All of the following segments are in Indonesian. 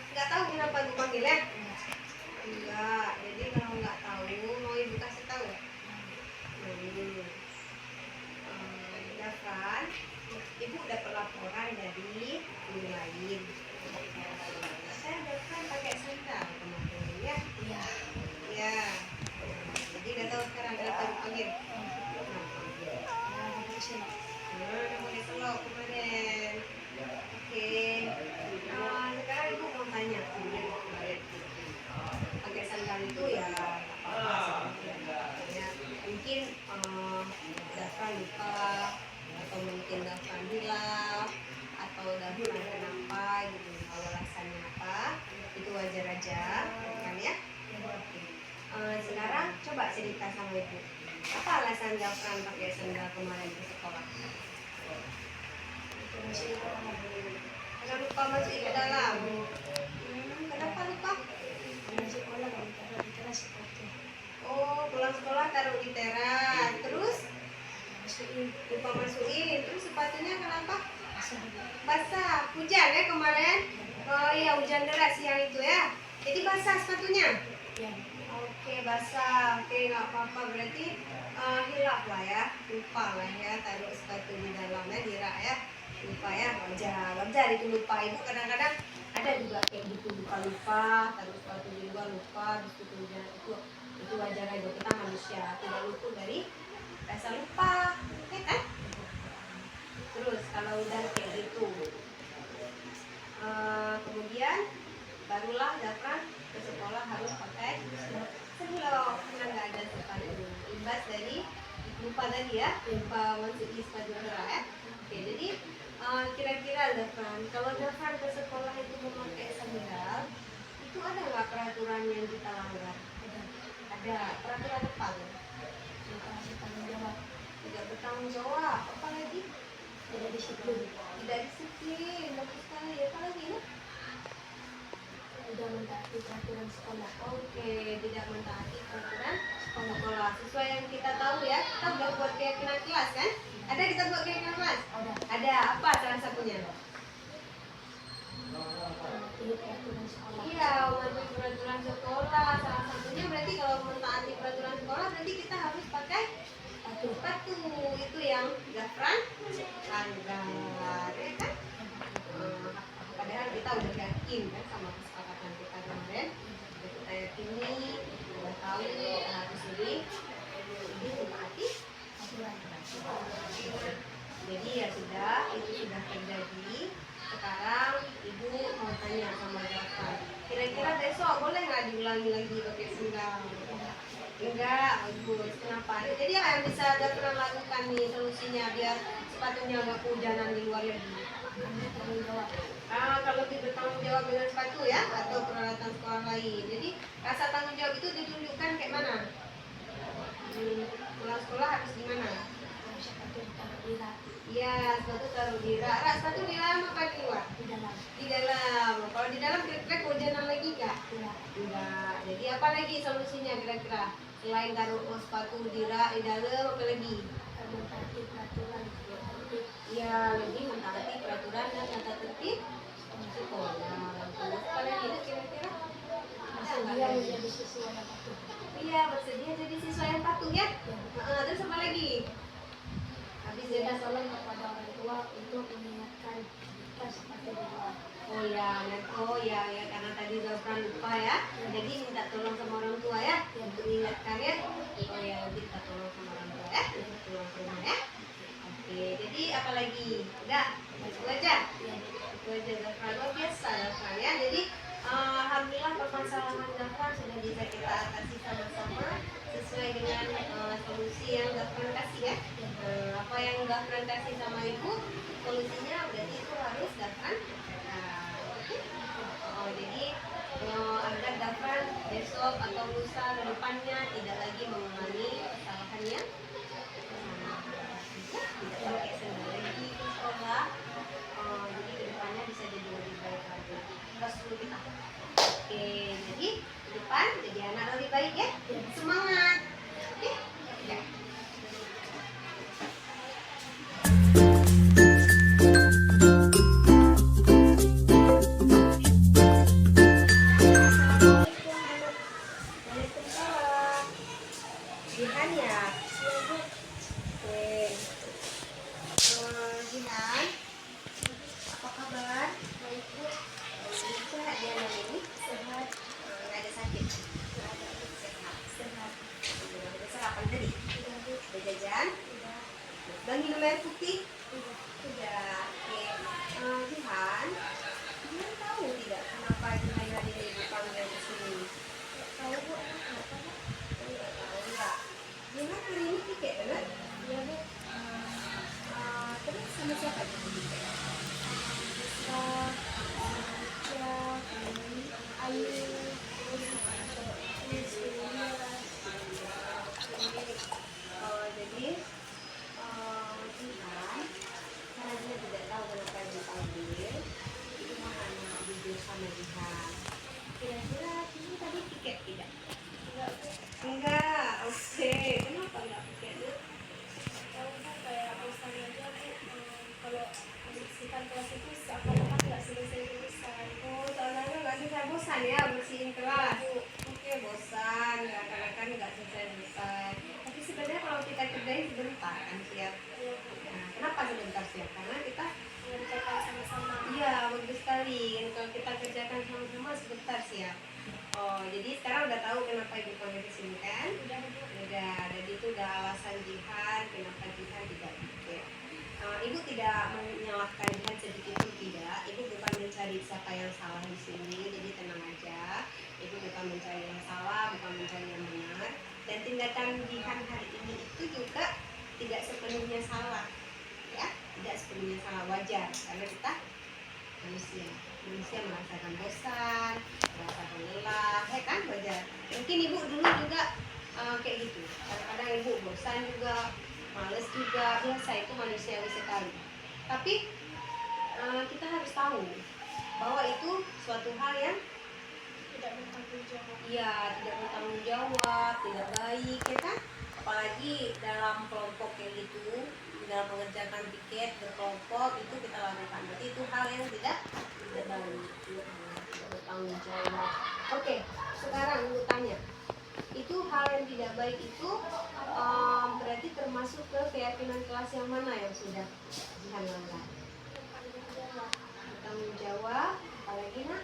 Nggak tahu kenapa dipanggil ya? Enggak. Jadi kalau nggak tahu, mau ibu kasih tahu ya? Dafran, ibu dapat laporan dari guru lain. Saya Dafran pakai sandal kemarin ya? Iya. Ya. Jadi nggak tahu sekarang kenapa dipanggil? Pakai selop kemarin. Oke. Sekarang ibu mau tanya kemarin. Pakai sandal itu ya apa-apa ya, mungkin Dafran lupa atau mungkin Dafran hilang atau Dafran kenapa gitu, kalau alasannya apa itu wajar aja kan ya. Sekarang coba cerita sama ibu, apa alasan Dafran pakai sandal kemarin ke sekolah? Karena lupa masukin ke dalam. Kenapa lupa? Oh, pulang sekolah taruh di teras, terus lupa masukin, terus sepatunya kenapa? Basah, hujan ya kemarin? Oh iya, hujan deras siang itu ya. Jadi basah sepatunya? Oke, basah. Oke, nggak apa-apa, berarti hilaf lah ya, lupa lah ya, taruh sepatu di dalamnya, dira ya, lupa ya, wajar itu lupa. Ibu kadang-kadang ada juga kayak gitu, lupa taruh sepatu di luar, lupa di situ hujan, itu wajar aja, kita manusia tidak luput dari rasa lupa, oke kan? Terus kalau udah kayak gitu, kemudian barulah Dafran ke sekolah harus pakai selop karena nggak ada sepatu, imbas dari lupa tadi ya, lupa masukin sepatu merah ya. Oke, jadi kira-kira Dafran, kalau Dafran ke sekolah itu memakai sandal, itu ada nggak peraturan yang kita langgar? Ada peraturan apa? Tidak bertanggung jawab. Apa lagi? Tidak disiplin. Bagus sekali. Apa lagi ya? Tidak mentaati peraturan sekolah. Oke, tidak mentaati peraturan sekolah. Sesuai yang kita tahu ya. Kita udah buat keyakinan kelas kan? Ada kita buat keyakinan kelas? Ada. Apa salah satunya? Iya, mematuhi peraturan sekolah. Salah satunya berarti kalau mentaati peraturan sekolah berarti kita harus pakai sepatu. Itu yang Dafran langgar, ya kan? Padahal kita udah yakin kan sama kesepakatan kita kemarin. Kita yakini, udah tahu harus lebih mentaati aturan. Jadi ya sudah, itu sudah terjadi. Sekarang ibu mau tanya sama Dafran, kira-kira besok boleh nggak diulangi lagi pakai sandal? Enggak, bagus. Kenapa? Jadi apa yang bisa Dafran lakukan nih solusinya biar sepatunya nggak kehujanan di luar lagi? Kalau tidak bertanggung jawab dengan sepatu ya atau peralatan sekolah lain. Jadi rasa tanggung jawab itu ditunjukkan kayak mana? Pulang sekolah harus gimana? Iya, sepatu taruh di rak. Sepatu di dalam apa di luar? Di dalam. Kalau di dalam kira-kira kehujanan lagi nggak? Tidak. Jadi apa lagi solusinya kira-kira? Selain taruh sepatu di rak di dalam, apa lagi? Mentaati peraturan. Iya, lebih mentaati peraturan dan tata tertib sekolah. Apa lagi itu kira-kira? Menjadi siswa yang patuh. Iya, bersedia jadi siswa yang patuh ya. Terus apa lagi? Habis dia tolong kepada orang tua untuk mengingatkan kita sepatu di luar. Oh ya, karena tadi Dafran lupa ya. Jadi minta tolong sama orang tua ya, untuk mengingatkan ya. Oh ya, nanti kita tolong sama orang tua ya, pulang ke rumah ya. Oke, jadi apa lagi? Udah, itu aja. Itu aja Dafran, luar biasa Dafran ya. Jadi alhamdulillah permasalahan Dafran sudah bisa kita atasi sama-sama sesuai dengan solusi yang Dafran kasih ya. Apa yang Dafran kasih sama ibu, solusinya berarti itu harus Dafran. Jadi agar Dafran besok atau lusa ke depannya tidak lagi mengulangi kesalahannya, tidak pakai sandal lagi ke sekolah. Jadi ke depannya bisa jadi lebih baik lagi. Terus dulu kita. Oke, jadi ke depan jadi anak lebih baik ya. Semangat. Oke. Ya. sama Jihan. Kira-kira ini tadi piket tidak? Enggak. Oke. Kenapa enggak piket? Tahu kan kayak bosan aja Bu, kalau membersihkan kelas itu seakan-akan nggak selesai urusan. Oh, soalnya nggak selesai bosan ya bersihin kelas. Oke, bosan. Kadang-kadang nggak selesai. Tapi sebenarnya kalau kita kerjain sebentar kan siap. Nah, kenapa sebentar siap? Karena kita Mengerjakan sama-sama. iya bagus sekali. Kalau kita kerjakan sama-sama sebentar siap. Oh, jadi sekarang udah tahu kenapa ibu panggil ke sini kan? Udah Bu. Udah, jadi itu udah alasan Jihan kenapa Jihan tidak pikir. Ibu tidak menyalahkan Jihan sedikit pun tidak. Ibu bukan mencari siapa yang salah di sini, jadi tenang aja. Ibu bukan mencari yang salah, bukan mencari yang benar. Dan tindakan Jihan hari ini itu juga tidak sepenuhnya salah, ya, tidak sepenuhnya salah, wajar karena kita manusia merasakan bosan, merasakan lelah, ya kan, wajar. Mungkin ibu dulu juga kayak gitu, kadang-kadang ibu bosan juga, males juga, biasa, itu manusiawi sekali. Tapi kita harus tahu bahwa itu suatu hal yang Tidak bertanggung jawab. iya, tidak bertanggung jawab, tidak baik, ya kan? Apalagi dalam kelompok kayak gitu, dalam mengerjakan piket berkelompok itu kita lakukan. Berarti itu hal yang tidak baik, tidak bertanggung jawab. Oke, sekarang ibu tanya, itu hal yang tidak baik itu berarti termasuk ke keyakinan kelas yang mana yang sudah Jihan langgar? Bertanggung jawab, apalagi nak?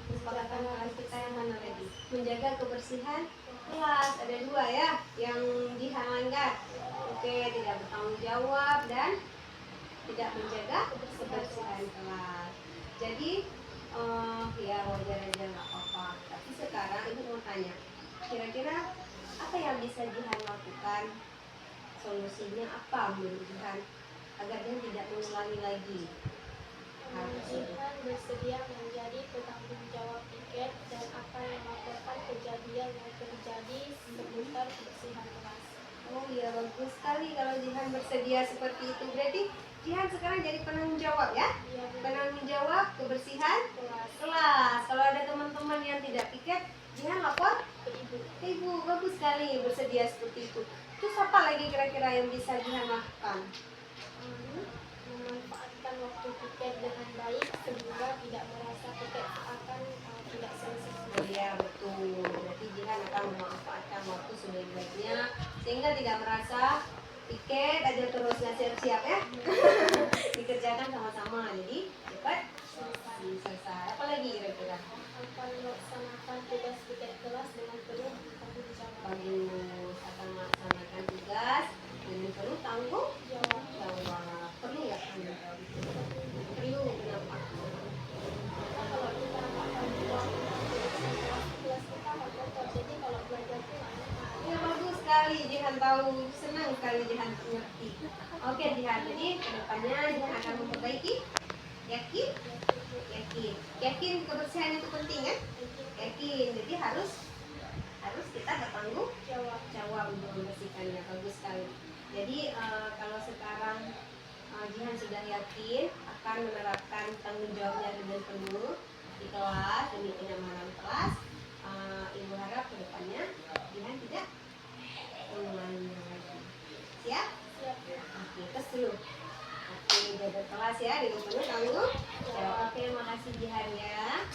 Kesepakatan kelas kita yang mana lagi? Menjaga kebersihan kelas, ada dua ya yang Jihan langgar. Oke, tidak bertanggung jawab dan tidak menjaga kebersihan kelas. Jadi ya wajar aja, nggak apa-apa. Tapi sekarang ibu mau tanya, kira-kira apa yang bisa Jihan lakukan? Solusinya apa menurut Jihan agar dia tidak mengulangi lagi hal tersebut? Jihan bersedia menjadi penanggung jawab piket dan akan melaporkan kejadian yang terjadi seputar kebersihan kelas. Oh iya, bagus sekali kalau Jihan bersedia seperti itu. Berarti Jihan sekarang jadi penanggung jawab ya? Iya Bu. Penanggung jawab kebersihan Kelas kelas. Kalau ada teman-teman yang tidak piket, Jihan lapor ke Ibu. ke ibu. Bagus sekali bersedia seperti itu. Terus apa lagi kira-kira yang bisa Jihan lakukan? Memanfaatkan waktu piket dengan baik sehingga tidak merasa piket akan tidak selesai. Oh iya, betul. Berarti Jihan akan memanfaatkan waktu sebaik-baiknya sehingga tidak merasa piket aja terus nggak siap-siap ya. Dikerjakan sama-sama, jadi cepat selesai. Apa lagi kira-kira? Akan melaksanakan tugas piket kelas dengan penuh tanggung jawab. Bagus, akan melaksanakan tugas dengan penuh tanggung jawab. Perlu nggak tanggung jawab itu? Perlu, kenapa? Kalau kita nggak tanggung jawab kelas kita nggak kotor. Jadi kalau belajar itu nggak enak. Ya bagus sekali, Jihan tahu, senang sekali Jihan mengerti. Oke Jihan, jadi kedepannya Jihan akan memperbaiki. Yakin? Yakin kebersihan itu penting kan? Yakin, jadi harus kita bertanggung jawab untuk membersihkannya. Bagus sekali. Jadi kalau sekarang Jihan sudah yakin akan menerapkan tanggung jawabnya dengan penuh di kelas demi kenyamanan kelas, ibu harap kedepannya Jihan tidak mengulanginya lagi. Siap? Oke, tes dulu. Oke, jaga kelas ya dengan penuh tanggung jawab. Oke, makasih Jihan ya.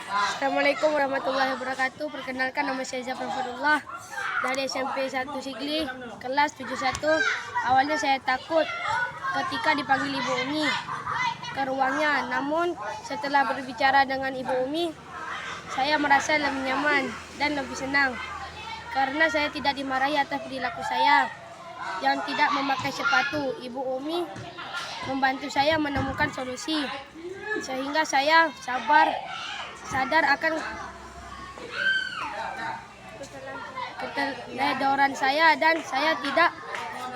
Assalamualaikum warahmatullahi wabarakatuh. Perkenalkan, nama saya Zafran Fadullah dari SMP 1 Sigli, kelas 71. Awalnya saya takut ketika dipanggil Ibu Umi ke ruangnya. Namun setelah berbicara dengan Ibu Umi, saya merasa lebih nyaman dan lebih senang karena saya tidak dimarahi atas perilaku saya yang tidak memakai sepatu. Ibu Umi membantu saya menemukan solusi sehingga saya sadar akan keteledoran saya dan saya tidak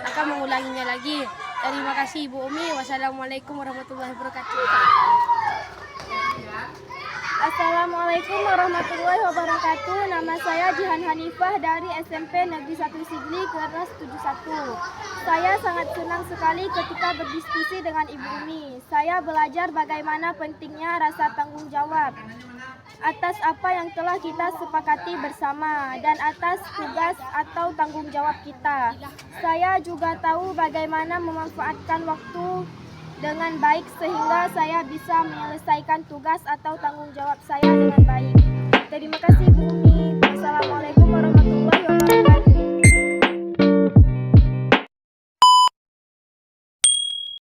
akan mengulanginya lagi. Terima kasih Ibu Umi. Wassalamualaikum warahmatullahi wabarakatuh. Assalamualaikum warahmatullahi wabarakatuh. Nama saya Jihan Hanifah dari SMP Negeri 1 Sigli kelas 71. Saya sangat senang sekali ketika berdiskusi dengan Ibu Umi. Saya belajar bagaimana pentingnya rasa tanggung jawab atas apa yang telah kita sepakati bersama dan atas tugas atau tanggung jawab kita. Saya juga tahu bagaimana memanfaatkan waktu dengan baik sehingga saya bisa menyelesaikan tugas atau tanggung jawab saya dengan baik. Terima kasih Bu Umi. Assalamualaikum warahmatullahi wabarakatuh.